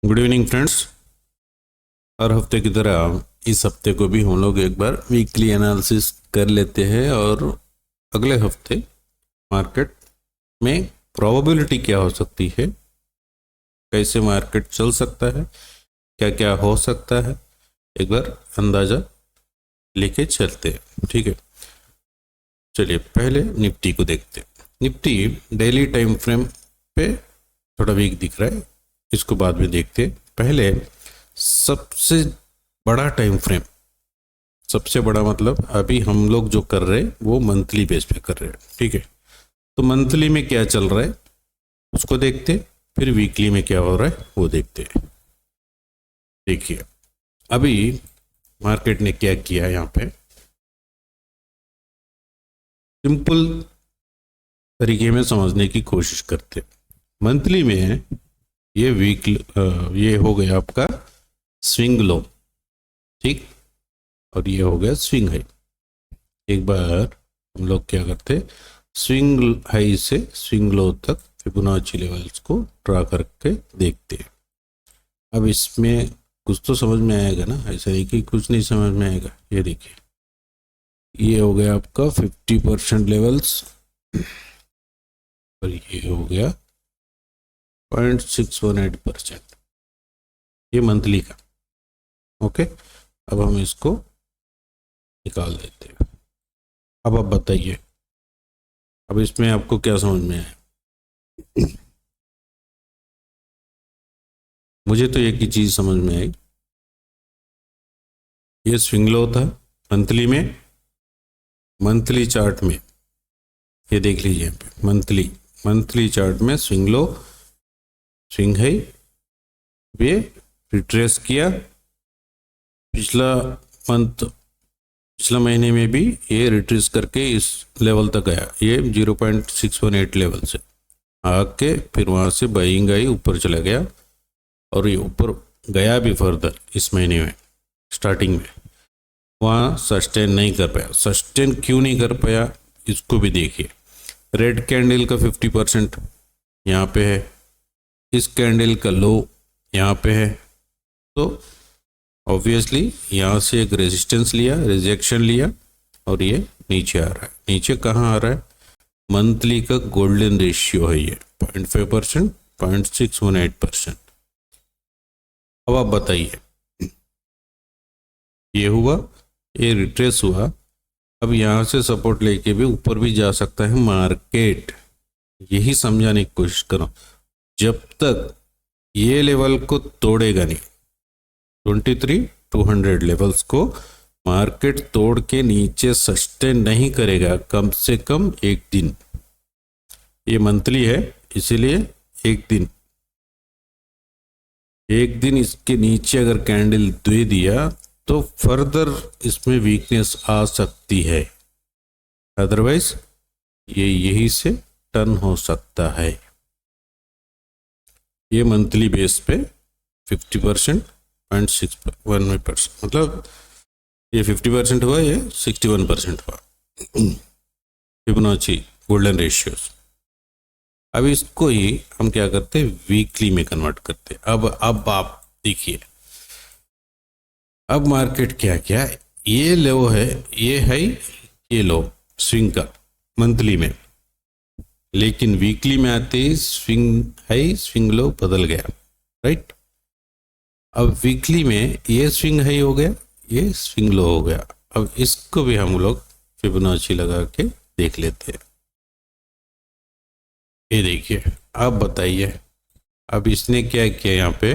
Good evening friends. हर हफ्ते की तरह इस हफ्ते को भी हम लोग एक बार वीकली एनालिसिस कर लेते हैं और अगले हफ्ते मार्केट में प्रोबेबिलिटी क्या हो सकती है, कैसे मार्केट चल सकता है, क्या क्या हो सकता है, एक बार अंदाज़ा लेके चलते हैं। ठीक है, चलिए पहले निफ्टी को देखते हैं। निफ्टी डेली टाइम फ्रेम पे थोड़ा वीक दिख रहा है, इसको बाद में देखते हैं। पहले सबसे बड़ा टाइम फ्रेम, सबसे बड़ा मतलब अभी हम लोग जो कर रहे हैं वो मंथली बेस पे कर रहे हैं। ठीक है, तो मंथली में क्या चल रहा है उसको देखते, फिर वीकली में क्या हो रहा है वो देखते हैं। देखिए अभी मार्केट ने क्या किया, यहाँ पे सिंपल तरीके में समझने की कोशिश करते। मंथली में ये ये हो गया आपका स्विंग लो, ठीक, और ये हो गया स्विंग हाई। एक बार हम लोग क्या करते, स्विंग हाई से स्विंग लो तक फिबोनाची लेवल्स को ड्रा करके देखते हैं। अब इसमें कुछ तो समझ में आएगा ना, ऐसा नहीं कि कुछ नहीं समझ में आएगा। ये देखिए, ये हो गया आपका 50% लेवल्स और ये हो गया 0.618%, ये मंथली का। ओके, अब हम इसको निकाल देते हैं। अब आप बताइए, अब इसमें आपको क्या समझ में आया? मुझे तो एक ही चीज समझ में आई, ये स्विंग लो था मंथली में, मंथली चार्ट में ये देख लीजिए, यहाँ पे मंथली चार्ट में स्विंग लो स्विंग हाई, ये रिट्रेस किया। पिछला महीने में भी ये रिट्रेस करके इस लेवल तक आया, ये 0.618 लेवल से आके फिर वहाँ से बाइंग आई, ऊपर चला गया और ये ऊपर गया भी फर्दर इस महीने में स्टार्टिंग में। वहाँ सस्टेन नहीं कर पाया। सस्टेन क्यों नहीं कर पाया इसको भी देखिए। रेड कैंडल का 50% यहाँ पे है, इस कैंडल का लो यहाँ पे है, तो ऑब्वियसली यहाँ से एक रेजिस्टेंस लिया, रिजेक्शन लिया और ये नीचे आ रहा है। नीचे कहाँ आ रहा है? मंथली का गोल्डन रेशियो है ये 0.5%, 0.618%। अब आप बताइए, ये हुआ, ये रिट्रेस हुआ, अब यहाँ से सपोर्ट लेके भी ऊपर भी जा सकता है मार्केट। यही समझाने की कोशिश करो, जब तक ये लेवल को तोड़ेगा नहीं, 23,200 लेवल्स को मार्केट तोड़ के नीचे सस्टेन नहीं करेगा कम से कम एक दिन। ये मंथली है इसीलिए एक दिन इसके नीचे अगर कैंडल दे दिया तो फर्दर इसमें वीकनेस आ सकती है, अदरवाइज ये यही से टर्न हो सकता है। ये मंथली बेस पे 50%, 0.61% मतलब ये 50% हुआ, ये 61% हुआ फिबोनाची गोल्डन रेशियोस। अब इसको ही हम क्या करते हैं, वीकली में कन्वर्ट करते हैं। अब आप देखिए, अब मार्केट क्या क्या, ये लो है, ये है, ये लो स्विंग का मंथली में, लेकिन वीकली में आते ही स्विंग हाई स्विंग लो बदल गया, राइट। अब वीकली में ये स्विंग हाई हो गया, ये स्विंग लो हो गया। अब इसको भी हम लोग फिबोनाची लगा के देख लेते हैं। ये देखिए, अब बताइए, अब इसने क्या किया, यहाँ पे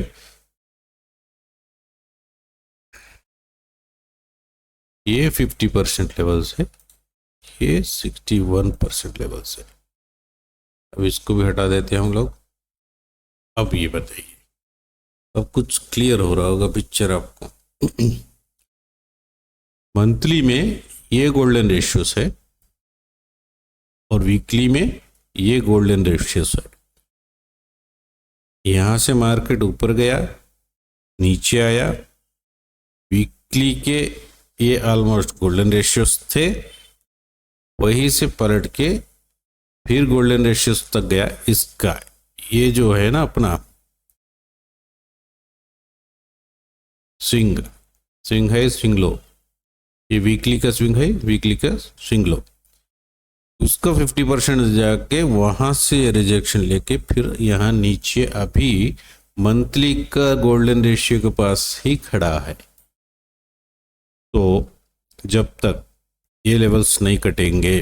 ये 50% लेवल से ये 61% लेवल से, अब इसको भी हटा देते हैं हम लोग। अब ये बताइए, अब कुछ क्लियर हो रहा होगा पिक्चर आपको। मंथली में ये गोल्डन रेशियोस है और वीकली में ये गोल्डन रेशियोस है। यहां से मार्केट ऊपर गया, नीचे आया, वीकली के ये ऑलमोस्ट गोल्डन रेशियोस थे, वहीं से पलट के फिर गोल्डन रेशियोस तक गया। इसका ये जो है ना अपना स्विंग, स्विंग है स्विंग लो, ये वीकली का स्विंग है, वीकली का स्विंग लो, उसका 50% जाके वहां से रिजेक्शन लेके फिर यहाँ नीचे अभी मंथली का गोल्डन रेशियो के पास ही खड़ा है। तो जब तक ये लेवल्स नहीं कटेंगे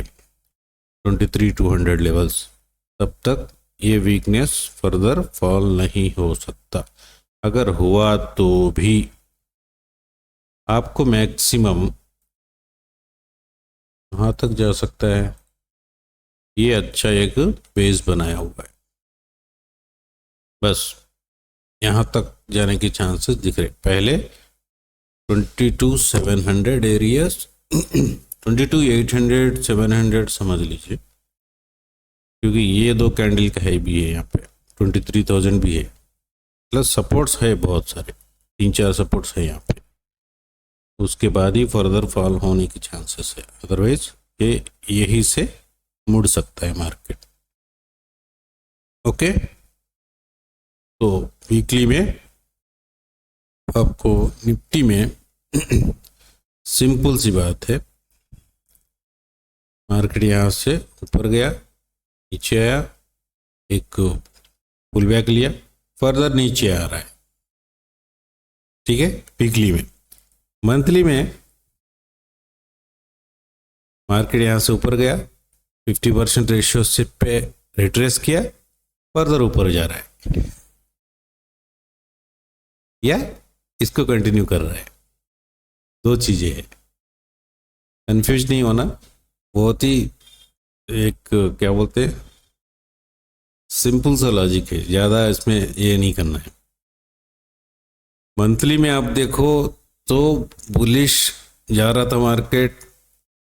23,200 लेवल्स, तब तक ये वीकनेस फर्दर फॉल नहीं हो सकता। अगर हुआ तो भी आपको मैक्सिमम कहाँ तक जा सकता है, ये अच्छा एक बेस बनाया हुआ है, बस यहाँ तक जाने के चांसेस दिख रहे। पहले 22,700 एरियाज 22,800 700 समझ लीजिए, क्योंकि ये दो कैंडल का है भी है, यहाँ पे 23,000 भी है, प्लस सपोर्ट्स है बहुत सारे, 3-4 सपोर्ट्स है यहाँ पे, उसके बाद ही फर्दर फॉल होने की चांसेस है। अदरवाइज ये यही से मुड़ सकता है मार्केट। ओके, तो वीकली में आपको निफ्टी में सिंपल सी बात है, मार्केट यहाँ से ऊपर गया, नीचे आया, एक पुल बैक लिया, फर्दर नीचे आ रहा है, ठीक है, वीकली में। मंथली में मार्केट यहाँ से ऊपर गया, 50% रेशियो से पे रिट्रेस किया, फर्दर ऊपर जा रहा है या इसको कंटिन्यू कर रहा है। दो चीजें हैं, कंफ्यूज नहीं होना, बहुत ही एक क्या बोलते हैं सिंपल सा लॉजिक है, ज़्यादा इसमें ये नहीं करना है। मंथली में आप देखो तो बुलिश जा रहा था मार्केट,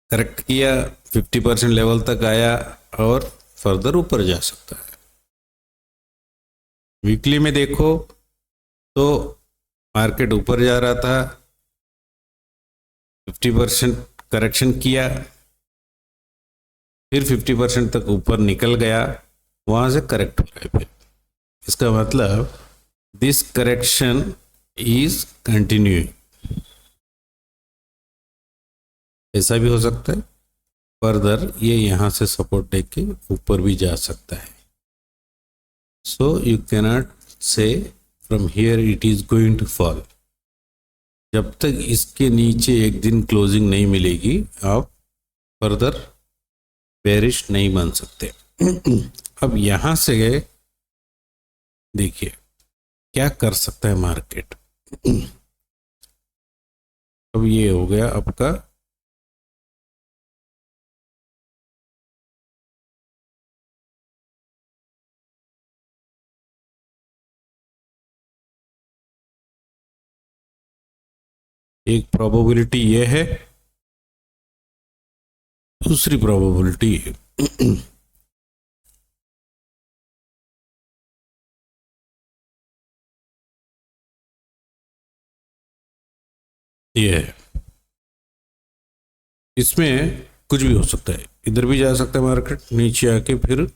करेक्ट किया, 50% लेवल तक आया और फर्दर ऊपर जा सकता है। वीकली में देखो तो मार्केट ऊपर जा रहा था, 50% करेक्शन किया, फिर 50% तक ऊपर निकल गया, वहां से करेक्ट हो रहा है। फिर इसका मतलब दिस करेक्शन इज कंटिन्यूइंग, ऐसा भी हो सकता है, फर्दर ये यहां से सपोर्ट लेके ऊपर भी जा सकता है। So you cannot say from here it is going to fall, जब तक इसके नीचे एक दिन क्लोजिंग नहीं मिलेगी आप फर्दर बेरिश नहीं बन सकते। अब यहां से गए, देखिए क्या कर सकता है मार्केट। अब ये हो गया आपका एक प्रोबेबिलिटी ये है, दूसरी प्रोबेबिलिटी ये है, इसमें कुछ भी हो सकता है, इधर भी जा सकता है मार्केट, नीचे आके फिर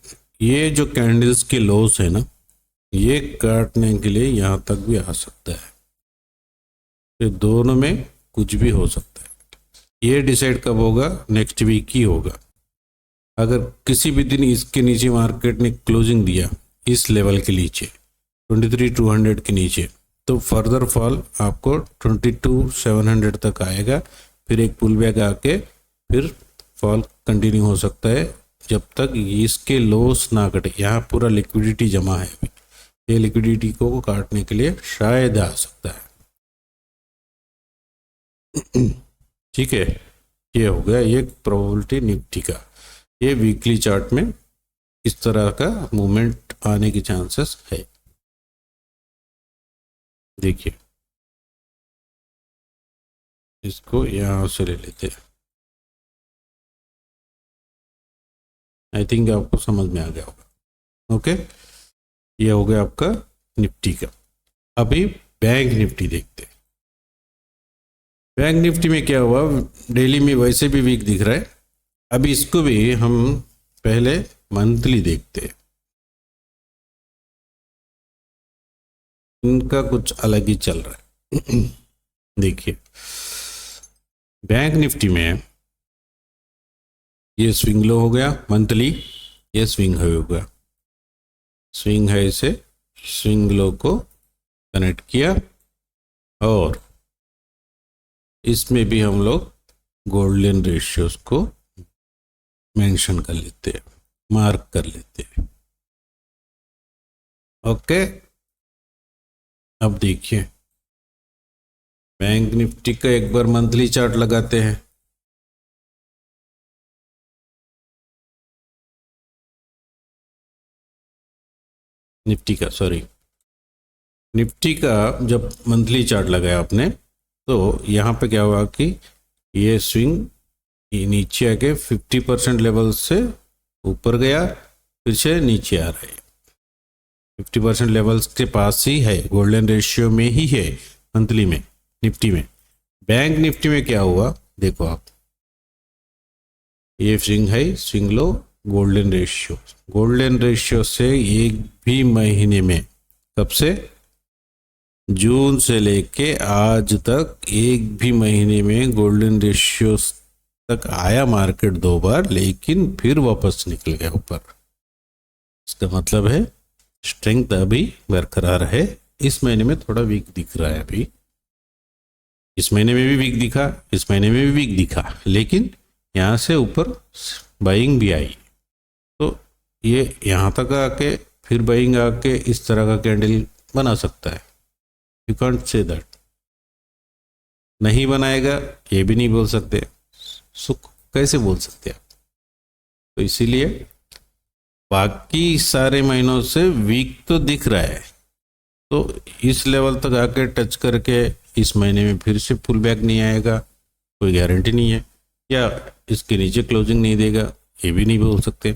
ये जो कैंडल्स के लोस है ना, ये काटने के लिए यहां तक भी आ सकता है। ये दोनों में कुछ भी हो सकता है, ये डिसाइड कब होगा, नेक्स्ट वीक ही होगा। अगर किसी भी दिन इसके नीचे मार्केट ने क्लोजिंग दिया इस लेवल के नीचे 23,200 के नीचे, तो फर्दर फॉल आपको 22,700 तक आएगा, फिर एक पुल बैक आके फिर फॉल कंटिन्यू हो सकता है जब तक इसके लॉस ना कटे। यहाँ पूरा लिक्विडिटी जमा है अभी, ये लिक्विडिटी को काटने के लिए शायद आ सकता है। ठीक है, ये हो गया एक प्रोबेबिलिटी निफ्टी का। ये वीकली चार्ट में इस तरह का मूवमेंट आने की चांसेस है। देखिए इसको यहां से ले लेते हैं, आई थिंक आपको समझ में आ गया होगा। ओके, ये हो गया आपका निफ्टी का। अभी बैंक निफ्टी देखते हैं। बैंक निफ्टी में क्या हुआ, डेली में वैसे भी वीक दिख रहा है, अभी इसको भी हम पहले मंथली देखते हैं। इनका कुछ अलग ही चल रहा है। देखिए, बैंक निफ्टी में ये स्विंग लो हो गया मंथली, ये स्विंग हाई हो गया। स्विंग हाई से स्विंग लो को कनेक्ट किया, और इसमें भी हम लोग गोल्डन रेशियोज को मेंशन कर लेते हैं, मार्क कर लेते हैं। ओके, अब देखिए बैंक निफ्टी का एक बार मंथली चार्ट लगाते हैं। निफ्टी का, सॉरी, निफ्टी का जब मंथली चार्ट लगाया आपने, तो यहाँ पे क्या हुआ कि ये स्विंग ये नीचे आके 50% लेवल से ऊपर गया, फिर से नीचे आ रहा है। 50% लेवल्स के पास ही है, गोल्डन रेशियो में ही है मंथली में, निफ्टी में। बैंक निफ्टी में क्या हुआ देखो आप, ये swing high swing low, golden ratio, golden ratio से एक भी महीने में, कब से, जून से लेके आज तक एक भी महीने में गोल्डन रेशियो तक आया मार्केट 2 बार, लेकिन फिर वापस निकल गया ऊपर। इसका मतलब है स्ट्रेंथ अभी बरकरार है। इस महीने में थोड़ा वीक दिख रहा है अभी, इस महीने में भी वीक दिखा, इस महीने में भी वीक दिखा, लेकिन यहाँ से ऊपर बाइंग भी आई। तो ये यहाँ तक आके फिर बाइंग आके इस तरह का कैंडल बना सकता है। यू कांट से दैट नहीं बनाएगा, ये भी नहीं बोल सकते, सुख कैसे बोल सकते आप। तो इसीलिए बाकी सारे महीनों से वीक तो दिख रहा है, तो इस लेवल तक आके टच करके इस महीने में फिर से पुल बैक नहीं आएगा, कोई गारंटी नहीं है, या इसके नीचे क्लोजिंग नहीं देगा, ये भी नहीं बोल सकते।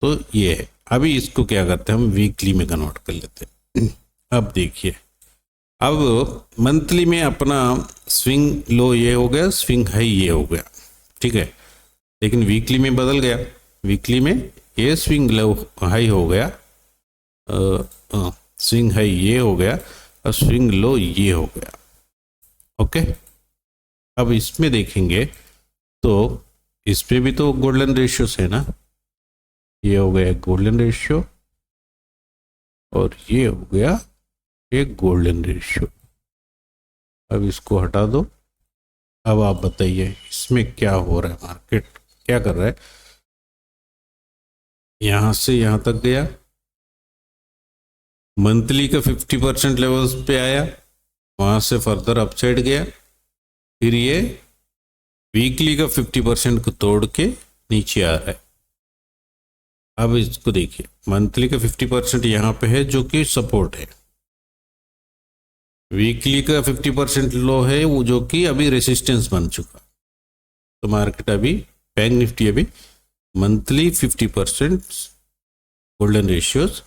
तो ये है, अभी इसको क्या करते हैं हम वीकली में कन्वर्ट कर लेते हैं। अब देखिए, अब मंथली में अपना स्विंग लो ये हो गया, स्विंग हाई ये हो गया, ठीक है, लेकिन वीकली में बदल गया। वीकली में ये स्विंग लो हाई हो गया, स्विंग हाई ये हो गया, और स्विंग लो ये हो गया। ओके, अब इसमें देखेंगे तो इसमें भी तो गोल्डन रेशियोस है ना, ये हो गया गोल्डन रेशियो, और ये हो गया एक गोल्डन रेशियो। अब इसको हटा दो। अब आप बताइए इसमें क्या हो रहा है, मार्केट क्या कर रहा है। यहां से यहां तक गया, मंथली का 50% लेवल्स पे आया, वहां से फर्दर अपसाइड गया, फिर ये वीकली का 50% को तोड़ के नीचे आ रहा है। अब इसको देखिए, मंथली का 50% यहाँ पे है जो कि सपोर्ट है, वीकली का 50% लो है वो जो कि अभी रेसिस्टेंस बन चुका। तो मार्केट अभी, बैंक निफ्टी अभी मंथली 50% गोल्डन रेशियोज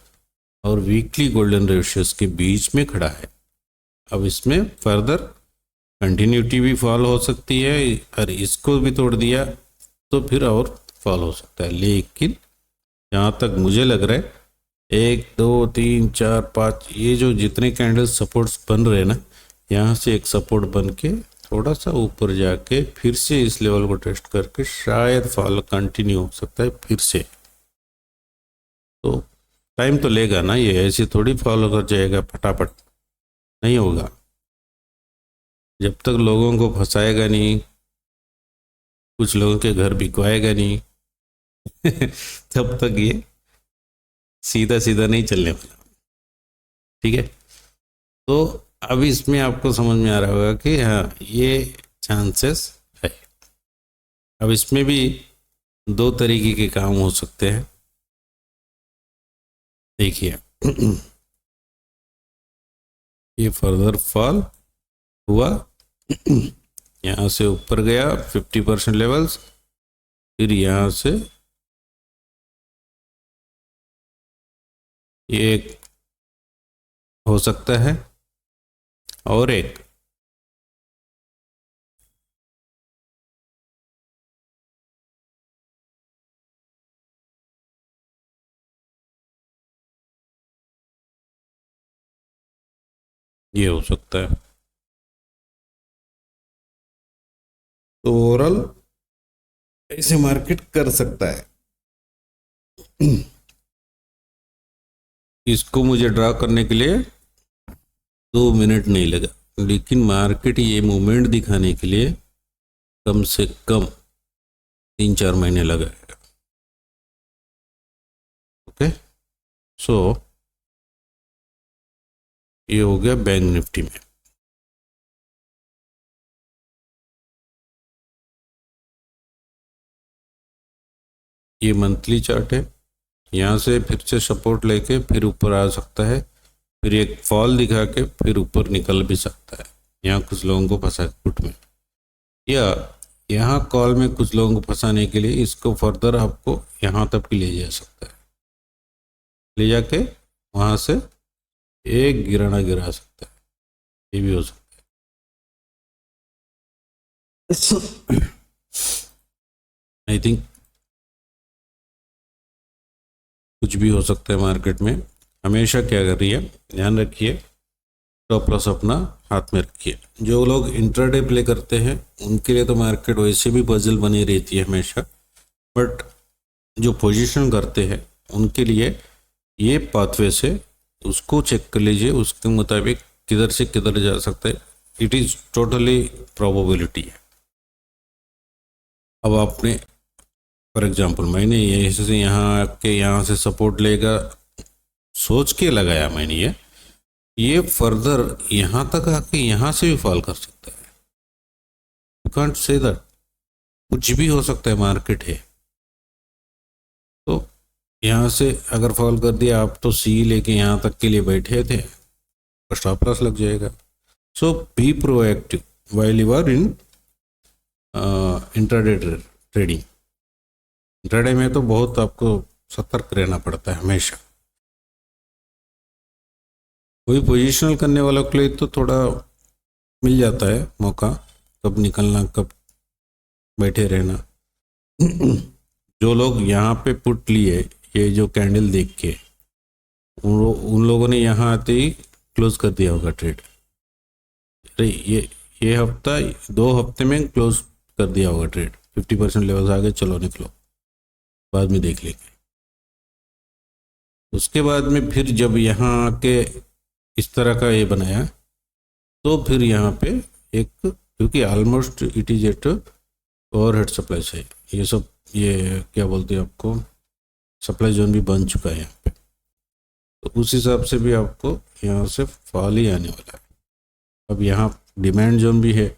और वीकली गोल्डन रेशियोज के बीच में खड़ा है। अब इसमें फर्दर कंटिन्यूटी भी फॉल हो सकती है, और इसको भी तोड़ दिया तो फिर और फॉल हो सकता है, लेकिन जहाँ तक मुझे लग रहा है 1 2 3 4 5 ये जो जितने कैंडल सपोर्ट्स बन रहे हैं ना, यहाँ से एक सपोर्ट बन के थोड़ा सा ऊपर जाके फिर से इस लेवल को टेस्ट करके शायद फॉल कंटिन्यू हो सकता है फिर से। तो टाइम तो लेगा ना, ये ऐसे थोड़ी फॉलो कर जाएगा फटाफट, नहीं होगा। जब तक लोगों को फंसाएगा नहीं, कुछ लोगों के घर बिकवाएगा नहीं तब तक ये सीधा सीधा नहीं चलने वाला, ठीक है। तो अब इसमें आपको समझ में आ रहा होगा कि हाँ ये चांसेस है। अब इसमें भी दो तरीके के काम हो सकते हैं। देखिए ये फर्दर फॉल हुआ, यहाँ से ऊपर गया 50% लेवल्स, फिर यहाँ से ये एक हो सकता है, और एक ये हो सकता है। तो ओवरऑल ऐसे मार्केट कर सकता है। इसको मुझे ड्रा करने के लिए 2 मिनट नहीं लगा, लेकिन मार्केट ये मूवमेंट दिखाने के लिए कम से कम 3-4 महीने लगा। ओके, सो ये हो गया बैंक निफ्टी में। ये मंथली चार्ट है, यहाँ से फिर से सपोर्ट लेके फिर ऊपर आ सकता है, फिर एक फॉल दिखा के फिर ऊपर निकल भी सकता है। यहाँ कुछ लोगों को फंसा पुट में, या यहाँ कॉल में कुछ लोगों को फंसाने के लिए इसको फर्दर आपको यहाँ तक भी ले जा सकता है, ले जाके वहाँ से एक गिराना गिरा सकता है, ये भी हो सकता है। आई थिंक कुछ भी हो सकता है मार्केट में। हमेशा क्या कर रही है, ध्यान रखिए, स्टॉप लॉस अपना हाथ में रखिए। जो लोग इंट्राडे प्ले करते हैं उनके लिए तो मार्केट वैसे भी पजल बनी रहती है हमेशा, बट जो पोजीशन करते हैं उनके लिए ये पाथवे से उसको चेक कर लीजिए, उसके मुताबिक किधर से किधर जा सकता है। इट इज़ टोटली प्रोबेबिलिटी है। अब आपने फॉर एग्जांपल मैंने ये से यहाँ के यहाँ से सपोर्ट लेगा सोच के लगाया मैंने, ये फर्दर यहाँ तक आके यहाँ से भी फॉल कर सकता है। यू कांट से दैट, कुछ भी हो सकता है, मार्केट है। तो यहाँ से अगर फॉल कर दिया आप तो सी लेके यहाँ तक के लिए बैठे थे, स्टॉप लॉस लग जाएगा। So be proactive while you are in intraday trading. Intraday में तो बहुत आपको सतर्क रहना पड़ता है हमेशा। कोई पोजिशनल करने वालों के लिए तो थोड़ा मिल जाता है मौका, कब निकलना कब बैठे रहना। जो लोग यहाँ पे पुट लिए, ये जो कैंडल देख के उन लोगों ने यहाँ आते ही क्लोज कर दिया होगा ट्रेड। अरे ये हफ्ता 2 हफ्ते में क्लोज कर दिया होगा ट्रेड, 50% लेवल्स आ गए, चलो निकलो, बाद में देख लेंगे। उसके बाद में फिर जब यहाँ आके इस तरह का ये बनाया तो फिर यहाँ पे एक, क्योंकि almost it is at overhead supply से ये सब, ये क्या बोलते हैं आपको, सप्लाई जोन भी बन चुका है यहाँ पे। तो उस हिसाब से भी आपको यहाँ से फॉल ही आने वाला है। अब यहाँ डिमांड जोन भी है,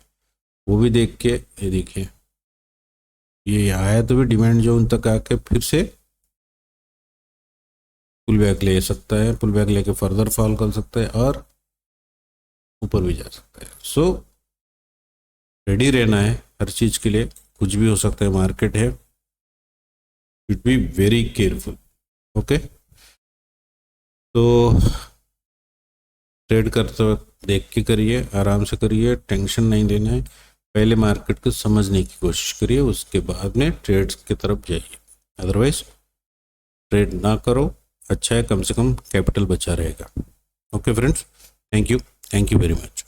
वो भी देख के ये देखिए, ये आया तो भी डिमांड जोन तक आके फिर से पुल बैक ले सकता है, पुल बैक लेके फर्दर फॉल कर सकता है और ऊपर भी जा सकता है। सो रेडी रहना है हर चीज़ के लिए, कुछ भी हो सकता है, मार्केट है, it be very careful. Okay, तो ट्रेड करते वक्त देख के करिए, आराम से करिए, टेंशन नहीं लेना है। पहले मार्केट को समझने की कोशिश करिए, उसके बाद में ट्रेड्स की तरफ जाइए। अदरवाइज ट्रेड ना करो, अच्छा है, कम से कम कैपिटल बचा रहेगा। Okay friends, thank you very much.